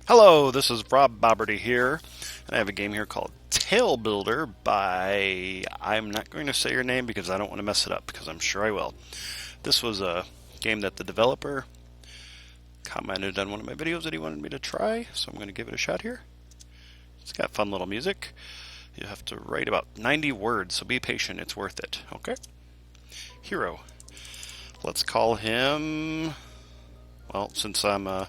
Hello, this is Rob Boberty here, and I have a game here called Tail Builder by. I'm not going to say your name because I don't want to mess it up, because I'm sure I will. This was a game that the developer commented on one of my videos that he wanted me to try, so I'm going to give it a shot here. It's got fun little music. You have to write about 90 words, so be patient, it's worth it. Okay? Hero. Let's call him. Well, since I'm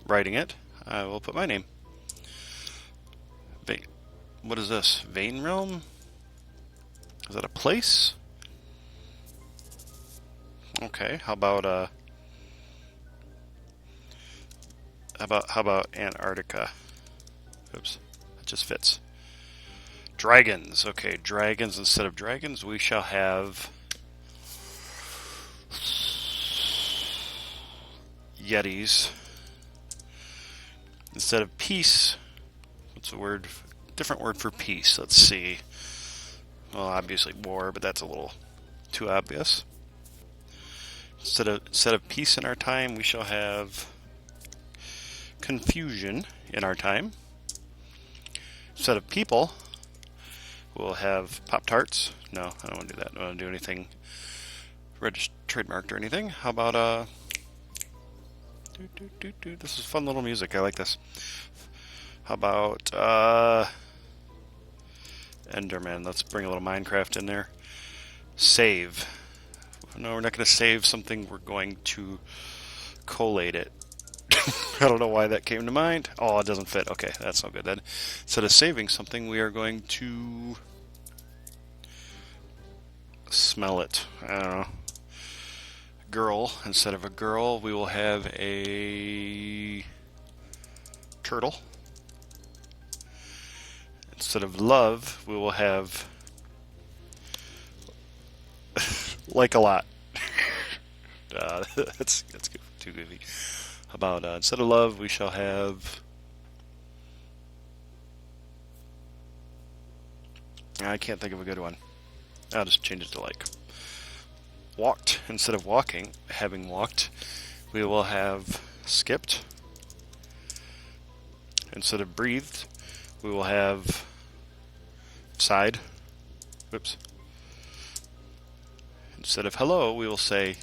writing it, I will put my name. What is this? Vein Realm? Is that a place? Okay, how about Antarctica? Oops, that just fits. Dragons. Okay, dragons. Instead of dragons, we shall have Yetis. Instead of peace, what's a word? Different word for peace. Let's see. Well, obviously war, but that's a little too obvious. Instead of peace in our time, we shall have confusion in our time. Instead of people, we'll have Pop-Tarts. No, I don't want to do that. I don't want to do anything trademarked or anything. How about this is fun little music. I like this. How about Enderman? Let's bring a little Minecraft in there. Save. No, we're not going to save something. We're going to collate it. I don't know why that came to mind. Oh, it doesn't fit. Okay, that's no good then. Instead of saving something, we are going to smell it. I don't know. Girl. Instead of a girl, we will have a turtle. Instead of love, we will have like a lot. That's too goofy. How about instead of love, we shall have. I can't think of a good one. I'll just change it to like. Walked. Instead of walking, having walked, we will have skipped. Instead of breathed, we will have sighed. Whoops. Instead of hello, we will say,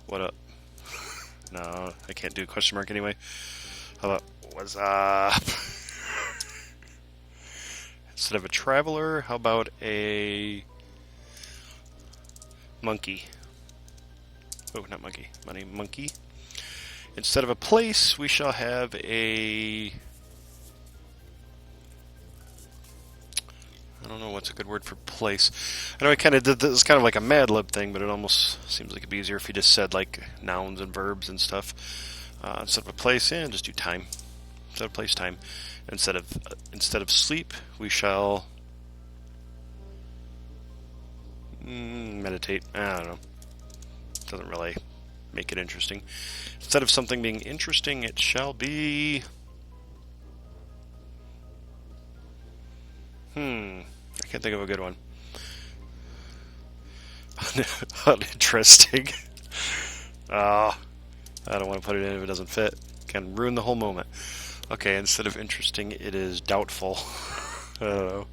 what up? No, I can't do question mark anyway. How about, what's up? Instead of a traveler, how about a monkey? Oh, not monkey. Monkey. Instead of a place, we shall have a. I don't know what's a good word for place. I know I kind of did this kind of like a Mad Lib thing, but it almost seems like it'd be easier if you just said like nouns and verbs and stuff. Instead of a place, just do time. Instead of place, time. Instead of sleep, we shall meditate. I don't know. Doesn't really make it interesting. Instead of something being interesting, it shall be. I can't think of a good one. Uninteresting. I don't want to put it in if it doesn't fit. Can ruin the whole moment. Okay, instead of interesting, it is doubtful. I don't know.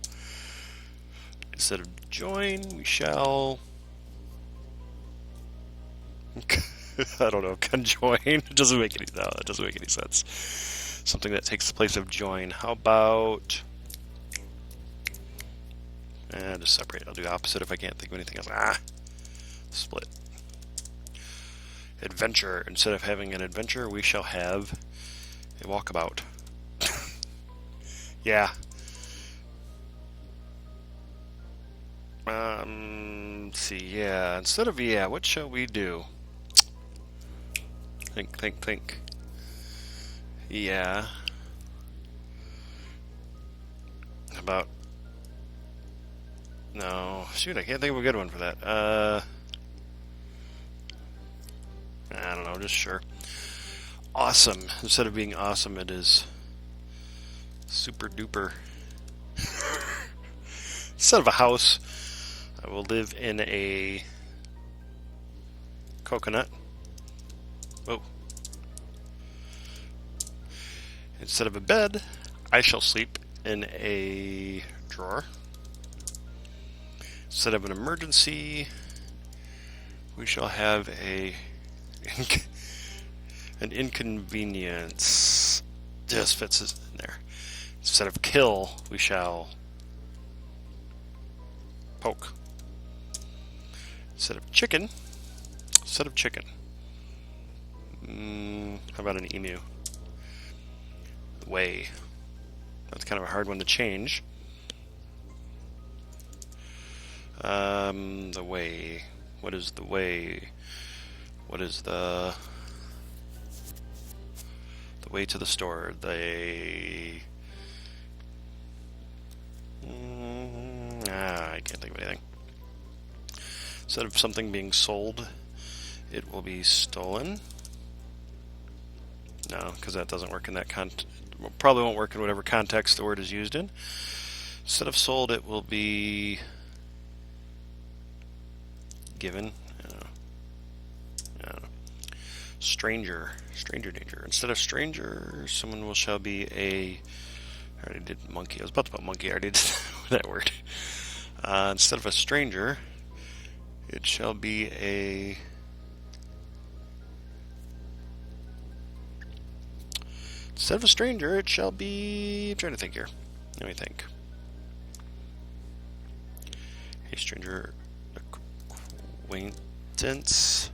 Instead of join, we shall. I don't know. Conjoin. It doesn't make any. No, it doesn't make any sense. Something that takes the place of join. How about? Just separate. I'll do opposite if I can't think of anything else. Split. Adventure. Instead of having an adventure, we shall have a walkabout. Yeah. Let's see. Yeah. Instead of what shall we do? Think. Yeah. About. No. Shoot, I can't think of a good one for that. I don't know, just sure. Awesome. Instead of being awesome, it is super duper. Instead of a house, I will live in a coconut. Oh, Instead of a bed, I shall sleep in a drawer. Instead of an emergency, we shall have an inconvenience. Just fits in there. Instead of kill, we shall poke. Instead of chicken. How about an emu? Way. That's kind of a hard one to change. The way. What is the way? What is the way to the store? I can't think of anything. Instead of something being sold, it will be stolen. No, because that doesn't work in that probably won't work in whatever context the word is used in. Instead of sold, it will be given. I don't know. Stranger danger. Instead of stranger, someone shall be a. I already did monkey. I was about to put monkey. I already did that word. Instead of a stranger, it shall be a. Instead of a stranger, it shall be. I'm trying to think here. Let me think. A stranger acquaintance.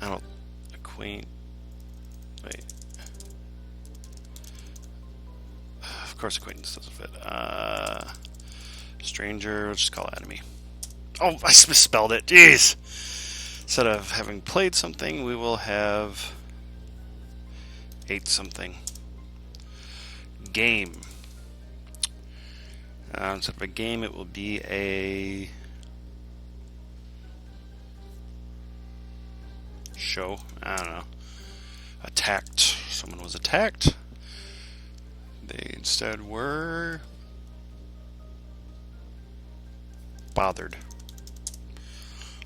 I don't. Wait. Of course, acquaintance doesn't fit. Stranger, let's just call it enemy. Oh, I misspelled it. Jeez. Instead of having played something, we will have ate something. Game. Instead of a game, it will be a show. I don't know. Attacked. Someone was attacked. They instead were bothered.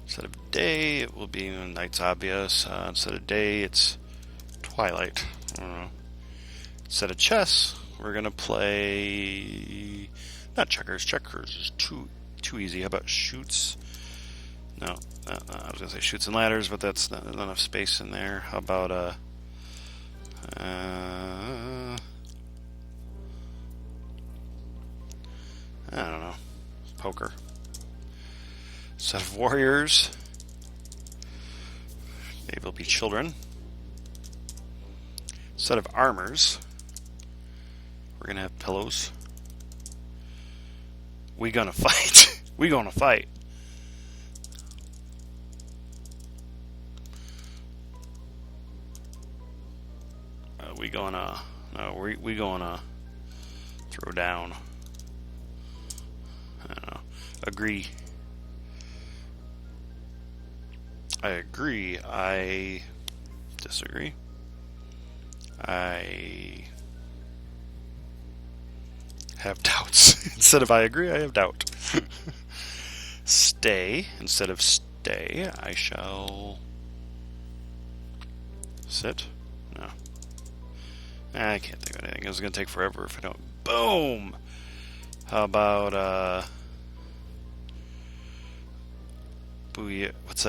Instead of day, it will be night's obvious. Instead of day, it's twilight. I don't know. Instead of chess, we're gonna play not checkers. Checkers is too easy. How about shoots? No, I was gonna say shoots and ladders, but that's not enough space in there. How about I don't know, poker. Set of warriors. They will be children. Set of armors. We're gonna have pillows. We gonna fight. We gonna fight. We gonna throw down. I don't know. Agree. I agree. I disagree. I have doubts. Instead of I agree, I have doubt. Stay. Instead of stay, I shall sit. No. I can't think of anything. It's going to take forever if I don't. Boom! How about, booyah. What's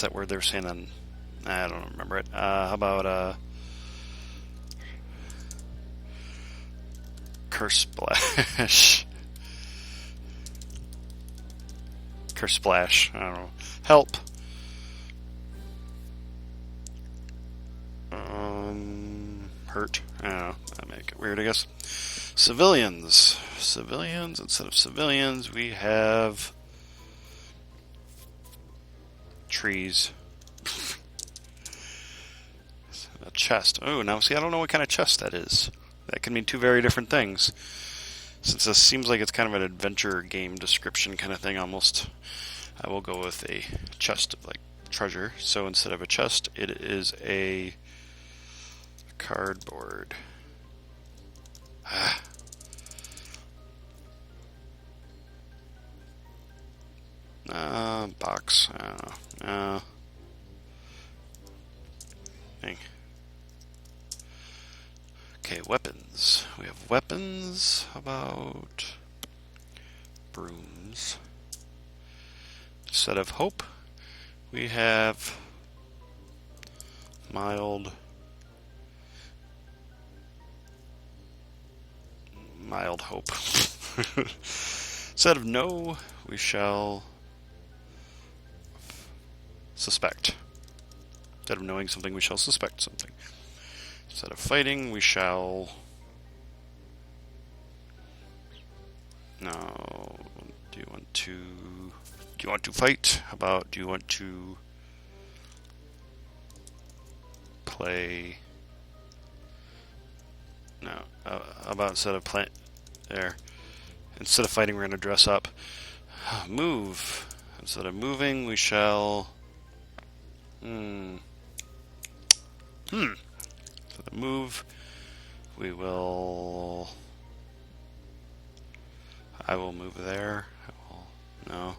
that word they were saying on. I don't remember it. How about, curse splash. Curse splash. I don't know. Help. Hurt. I don't know. That make it weird, I guess. Civilians. Instead of civilians, we have trees. A chest. Oh, now see, I don't know what kind of chest that is. That can mean two very different things. Since this seems like it's kind of an adventure game description kind of thing almost, I will go with a chest of like treasure. So instead of a chest, it is a cardboard. Box. I don't know. Dang. Okay, weapons. We have weapons. How about brooms? Instead of hope, we have mild hope. Instead of no, we shall suspect. Instead of knowing something, we shall suspect something. Instead of fighting, we shall... No. Do you want to fight? How about, do you want to play... No. How about instead of play... There. Instead of fighting, we're going to dress up. Move. Instead of moving, we shall... Instead of move, we will... I will move there. No. I'm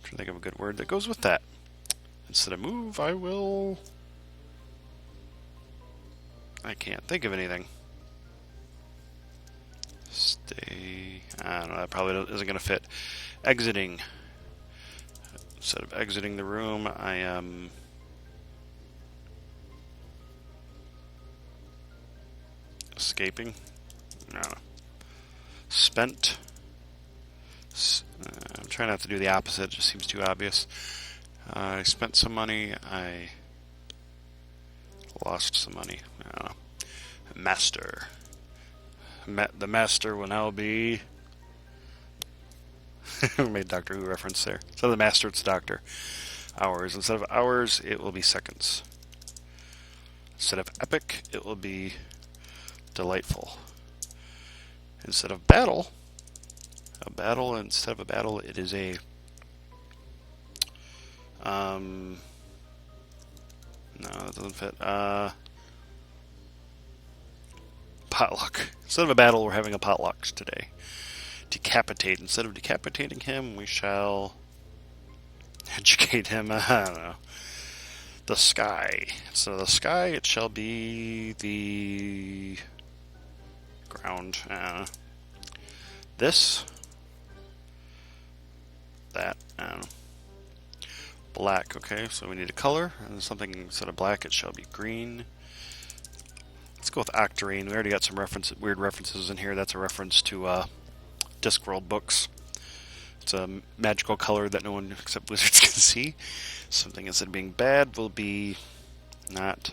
trying to think of a good word that goes with that. Instead of move, I will... I can't think of anything. Stay... I don't know, that probably isn't going to fit. Exiting. Instead of exiting the room, I am... escaping. No. Spent. I'm trying not to do the opposite, it just seems too obvious. I spent some money, I lost some money. I don't know. Master. The master will now be... made Doctor Who reference there. Instead of the master, it's doctor. Hours. Instead of hours, it will be seconds. Instead of epic, it will be delightful. Instead of battle, instead of a battle, it is a no, that doesn't fit. Potluck. Instead of a battle, we're having a potluck today. Decapitate. Instead of decapitating him, we shall educate him. I don't know. The sky. Instead of the sky, it shall be the ground. This. That. I don't know. Black. Okay, so we need a color. And something instead of black, it shall be green. Let's go with Octarine. We already got some weird references in here. That's a reference to Discworld books. It's a magical color that no one except wizards can see. Something instead of being bad will be not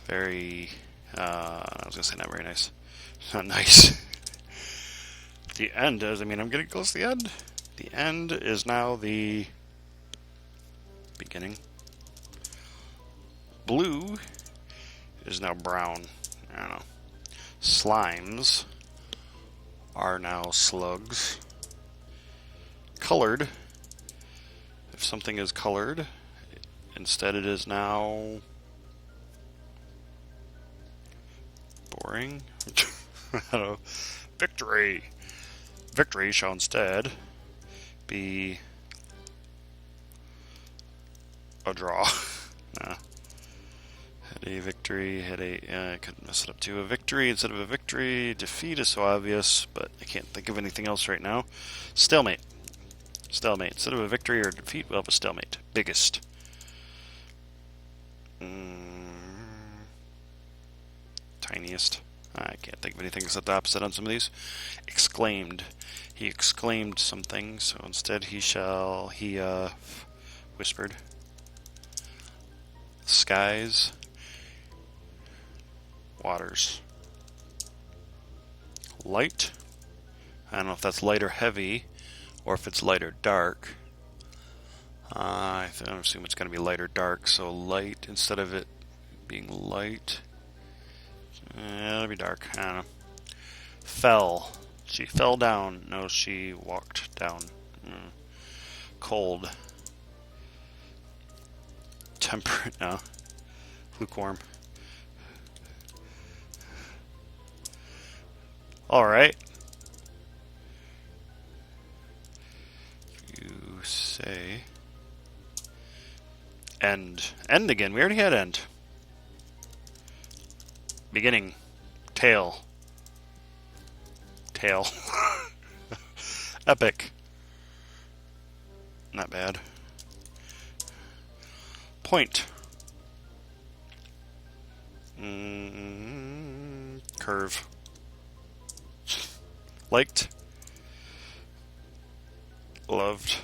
very... I was going to say not very nice. Not nice. The end is... I mean, I'm getting close to the end. The end is now the beginning. Blue is now brown. I don't know. Slimes are now slugs. Colored. If something is colored, instead it is now boring. I don't know. Victory. Victory shall instead be a draw. Nah. Had a victory, I could mess it up too. A victory instead of a victory. Defeat is so obvious, but I can't think of anything else right now. Stalemate. Stalemate. Instead of a victory or a defeat, we'll have a stalemate. Biggest. Tiniest. I can't think of anything except the opposite on some of these. Exclaimed. He exclaimed something, so instead he whispered. Skies. Waters. Light. I don't know if that's light or heavy, or if it's light or dark. I assume it's going to be light or dark, so light instead of it being light. It'll be dark. I don't know. Fell. She fell down. No, she walked down. Cold. Temperate. No. Lukewarm. Alright. You say... End. End again. We already had end. Beginning. Tail. Tail. Epic. Not bad. Point. Curve. Liked. Loved.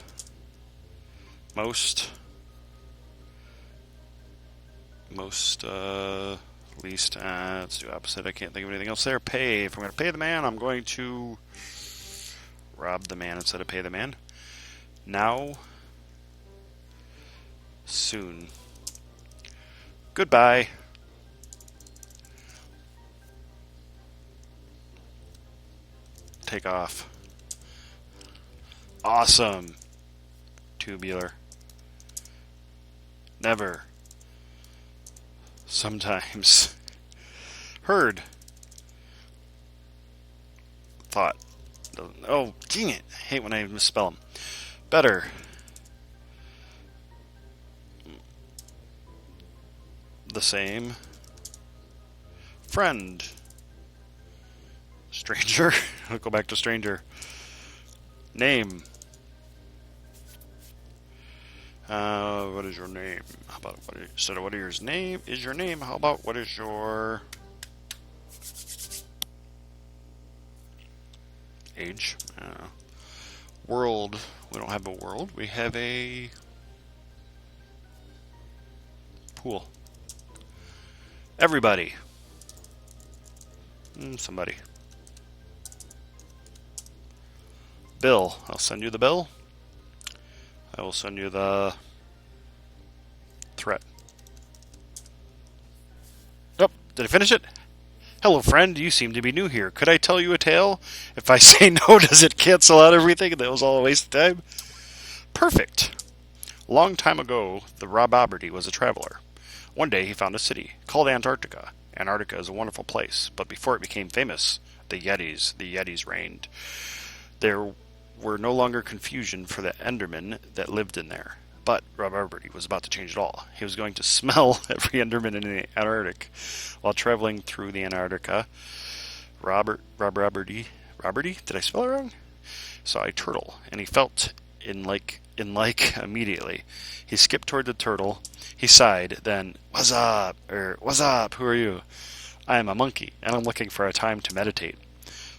Most. Least. Let's do opposite. I can't think of anything else there. Pay. If I'm going to pay the man, I'm going to rob the man instead of pay the man. Now. Soon. Goodbye. Take off. Awesome. Tubular. Never. Sometimes. Heard. Thought. Oh, dang it. I hate when I misspell them. Better. The same. Friend. Stranger. I'll go back to stranger. Name. What is your name? How about what is your name? How about what is your age? World. We don't have a world. We have a pool. Everybody. Somebody. Bill. I'll send you the bill. I will send you the threat. Oh, did I finish it? Hello, friend. You seem to be new here. Could I tell you a tale? If I say no, does it cancel out everything? That was all a waste of time. Perfect. A long time ago, the Rob Boberty was a traveler. One day he found a city called Antarctica. Antarctica is a wonderful place, but before it became famous, the Yetis reigned. There were no longer confusion for the Endermen that lived in there. But Rob Boberty was about to change it all. He was going to smell every Enderman in the Antarctic. While traveling through the Antarctica, Rob Boberty, did I spell it wrong? Saw a turtle, and he felt in like immediately. He skipped toward the turtle. He sighed, then, "What's up?" or "What's up? Who are you?" "I am a monkey, and I'm looking for a time to meditate."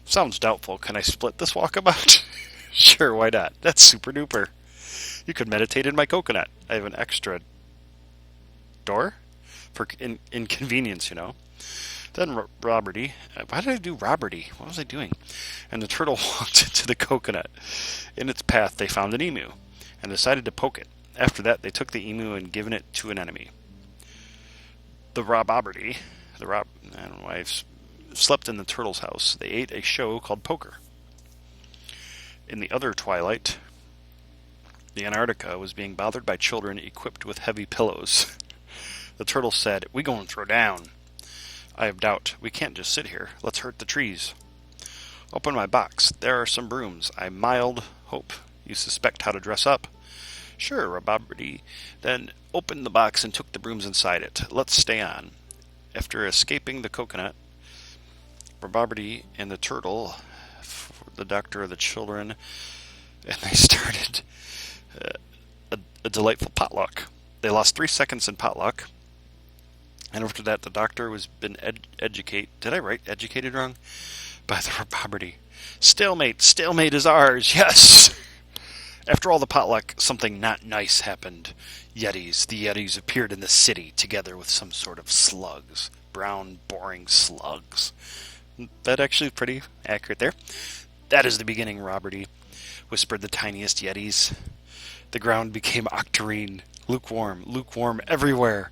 "Sounds doubtful. Can I split this walkabout?" "Sure, why not? That's super duper. You could meditate in my coconut. I have an extra door for inconvenience, you know." Then Roberty, why did I do Roberty? What was I doing? And the turtle walked into the coconut. In its path, they found an emu and decided to poke it. After that, they took the emu and given it to an enemy. The Rob Boberty, I don't know why I've slept in the turtle's house. They ate a show called poker. In the other twilight, the Antarctica was being bothered by children equipped with heavy pillows. The turtle said, "We going to throw down." "I have doubt. We can't just sit here. Let's hurt the trees." "Open my box. There are some brooms. I mild hope you suspect how to dress up." "Sure," Rob Boberty then opened the box and took the brooms inside it. "Let's stay on." After escaping the coconut, Rob Boberty and the turtle, the doctor of the children, and they started a delightful potluck. They lost 3 seconds in potluck, and after that, the doctor was been educated. Did I write educated wrong? By the Rob Boberty. Stalemate is ours. Yes. After all the potluck, something not nice happened. The Yetis appeared in the city together with some sort of slugs. Brown, boring slugs. That actually is pretty accurate there. "That is the beginning, Roberty," whispered the tiniest Yetis. The ground became octarine, lukewarm everywhere.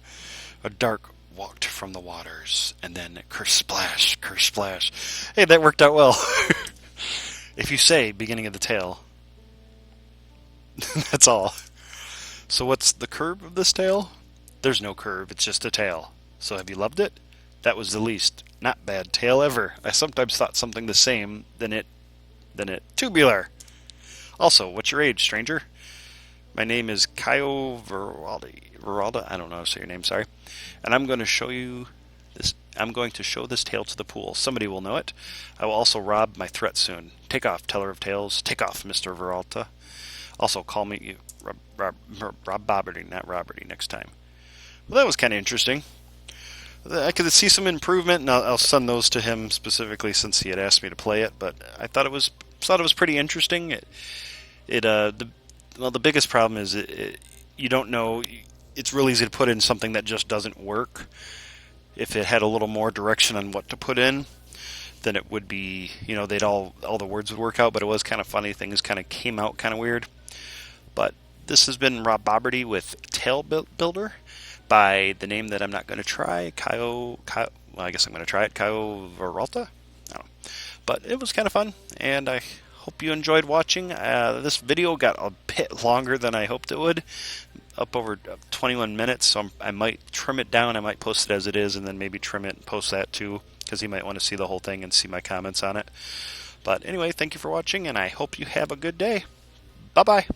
A dark walked from the waters, and then kersplash. Hey, that worked out well. If you say beginning of the tale, that's all. So what's the curve of this tale? There's no curve, it's just a tale. So have you loved it? That was the least not bad tale ever. I sometimes thought something the same than it. Tubular. Also, what's your age, stranger? My name is Caio Veralda. I don't know how to say your name, sorry. And I'm going to show you this I'm going to show this tale to the pool. Somebody will know it. I will also rob my threat soon. Take off, teller of tales. Take off, Mr. Veralta. Also, call me Rob Bobberty, not Roberty, next time. Well, that was kind of interesting. I could see some improvement, and I'll send those to him specifically since he had asked me to play it. But I thought it was pretty interesting. The biggest problem is you don't know. It's really easy to put in something that just doesn't work. If it had a little more direction on what to put in, then it would be, they'd all the words would work out. But it was kind of funny. Things kind of came out kind of weird. But this has been Rob Bobberty with Tale Builder by the name that I'm not going to try, Caio. Well, I guess I'm going to try it, Caio Veralta. I don't know. But it was kind of fun, and I hope you enjoyed watching. This video got a bit longer than I hoped it would, up over 21 minutes, so I might trim it down. I might post it as it is, and then maybe trim it and post that too, because you might want to see the whole thing and see my comments on it. But anyway, thank you for watching, and I hope you have a good day. Bye-bye.